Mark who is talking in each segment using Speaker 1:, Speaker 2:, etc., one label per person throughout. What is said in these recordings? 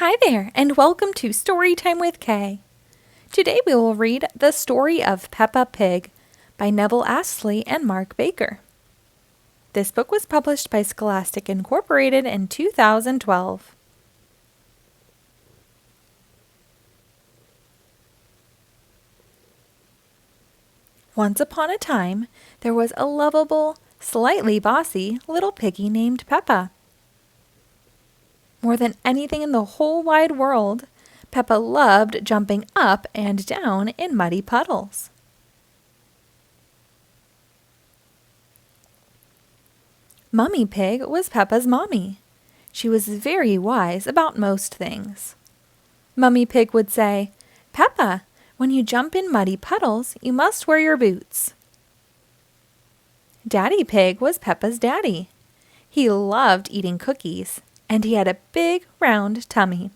Speaker 1: Hi there, and welcome to Storytime with Kay. Today we will read The Story of Peppa Pig by Neville Astley and Mark Baker. This book was published by Scholastic Inc. in 2012. Once upon a time, there was a lovable, slightly bossy little piggy named Peppa. More than anything in the whole wide world, Peppa loved jumping up and down in muddy puddles. Mummy Pig was Peppa's mommy. She was very wise about most things. Mummy Pig would say, "Peppa, when you jump in muddy puddles, you must wear your boots." Daddy Pig was Peppa's daddy. He loved eating cookies, and he had a big, round tummy.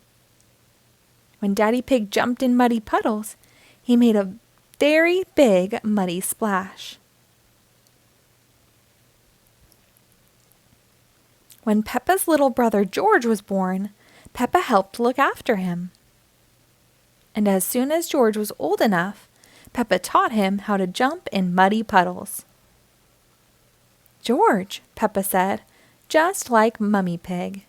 Speaker 1: When Daddy Pig jumped in muddy puddles, he made a very big muddy splash. When Peppa's little brother George was born, Peppa helped look after him. And as soon as George was old enough, Peppa taught him how to jump in muddy puddles. "George," Peppa said, just like Mummy Pig,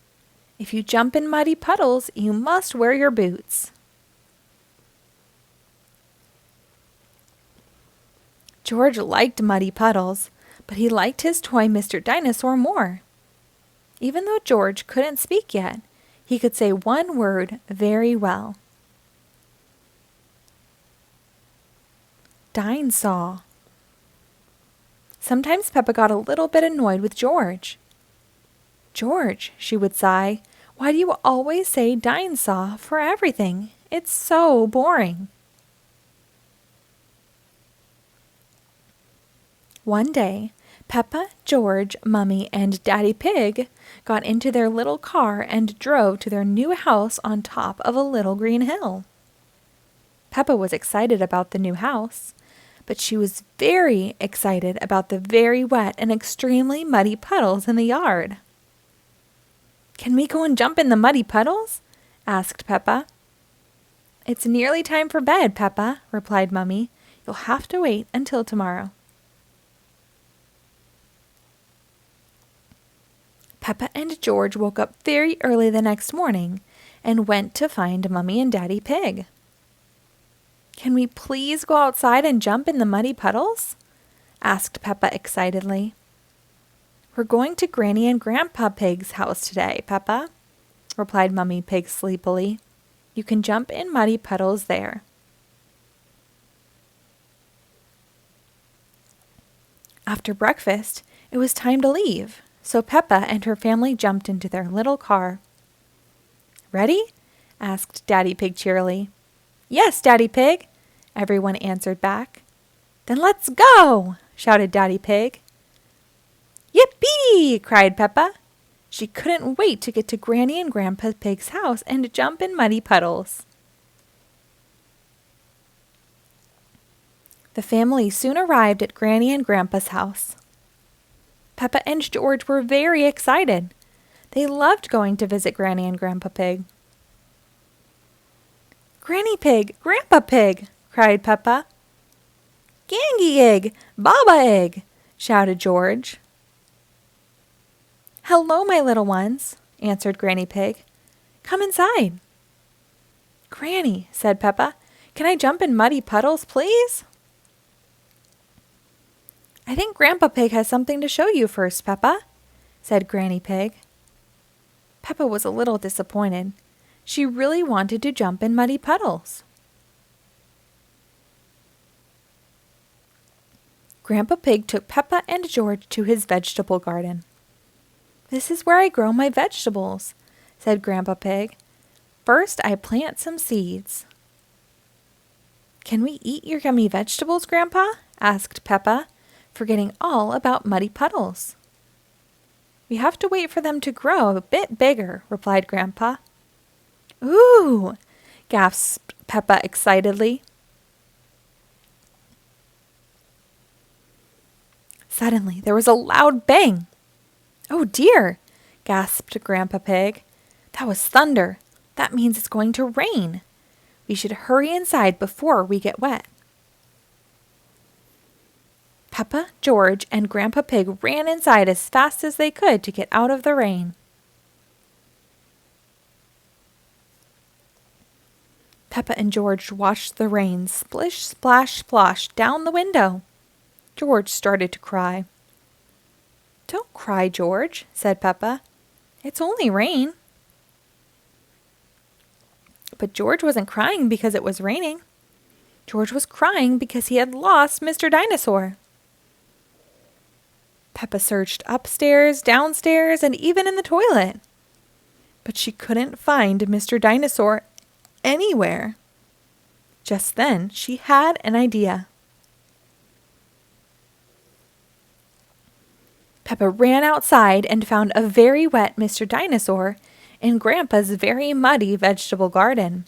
Speaker 1: "if you jump in muddy puddles, you must wear your boots." George liked muddy puddles, but he liked his toy Mr. Dinosaur more. Even though George couldn't speak yet, he could say one word very well. Dinosaur. Sometimes Peppa got a little bit annoyed with George. "George," she would sigh, "why do you always say dinosaur for everything? It's so boring." One day, Peppa, George, Mummy, and Daddy Pig got into their little car and drove to their new house on top of a little green hill. Peppa was excited about the new house, but she was very excited about the very wet and extremely muddy puddles in the yard. "Can we go and jump in the muddy puddles?" asked Peppa. "It's nearly time for bed, Peppa," replied Mummy. "You'll have to wait until tomorrow." Peppa and George woke up very early the next morning and went to find Mummy and Daddy Pig. "Can we please go outside and jump in the muddy puddles?" asked Peppa excitedly. "We're going to Granny and Grandpa Pig's house today, Peppa," replied Mummy Pig sleepily. "You can jump in muddy puddles there." After breakfast, it was time to leave, so Peppa and her family jumped into their little car. "Ready?" asked Daddy Pig cheerily. "Yes, Daddy Pig," everyone answered back. "Then let's go!" shouted Daddy Pig. "Yippee!" cried Peppa. She couldn't wait to get to Granny and Grandpa Pig's house and jump in muddy puddles. The family soon arrived at Granny and Grandpa's house. Peppa and George were very excited. They loved going to visit Granny and Grandpa Pig. "Granny Pig, Grandpa Pig!" cried Peppa. "Gangy Egg, Baba Egg!" shouted George. "Hello, my little ones," answered Granny Pig. "Come inside." "Granny," said Peppa, "can I jump in muddy puddles, please?" "I think Grandpa Pig has something to show you first, Peppa," said Granny Pig. Peppa was a little disappointed. She really wanted to jump in muddy puddles. Grandpa Pig took Peppa and George to his vegetable garden. "This is where I grow my vegetables," said Grandpa Pig. "First, I plant some seeds." "Can we eat your yummy vegetables, Grandpa?" asked Peppa, forgetting all about muddy puddles. "We have to wait for them to grow a bit bigger," replied Grandpa. "Ooh!" gasped Peppa excitedly. Suddenly, there was a loud bang. "Oh dear!" gasped Grandpa Pig. "That was thunder. That means it's going to rain. We should hurry inside before we get wet. Peppa, George, and Grandpa Pig ran inside as fast as they could to get out of the rain. Peppa and George watched the rain splish, splash, splosh down the window. George started to cry. "Don't cry, George," said Peppa. "It's only rain." But George wasn't crying because it was raining. George was crying because he had lost Mr. Dinosaur. Peppa searched upstairs, downstairs, and even in the toilet. But she couldn't find Mr. Dinosaur anywhere. Just then, she had an idea. Peppa ran outside and found a very wet Mr. Dinosaur in Grandpa's very muddy vegetable garden.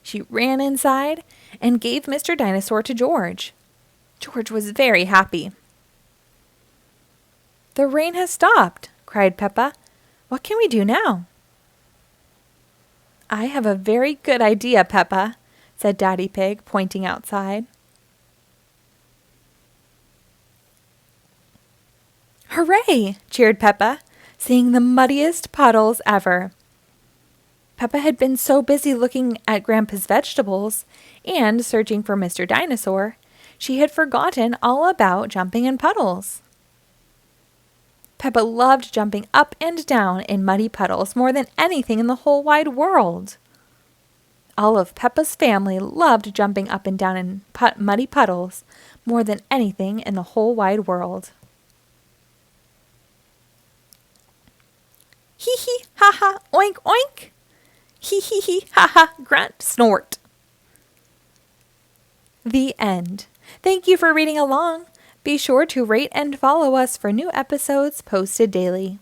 Speaker 1: She ran inside and gave Mr. Dinosaur to George. George was very happy. "The rain has stopped," cried Peppa. "What can we do now?" "I have a very good idea, Peppa," said Daddy Pig, pointing outside. "Hooray!" cheered Peppa, seeing the muddiest puddles ever. Peppa had been so busy looking at Grandpa's vegetables and searching for Mr. Dinosaur, she had forgotten all about jumping in puddles. Peppa loved jumping up and down in muddy puddles more than anything in the whole wide world. All of Peppa's family loved jumping up and down in muddy puddles more than anything in the whole wide world. Hee hee, ha ha, oink oink. Hee hee hee, ha ha, grunt, snort. The end. Thank you for reading along. Be sure to rate and follow us for new episodes posted daily.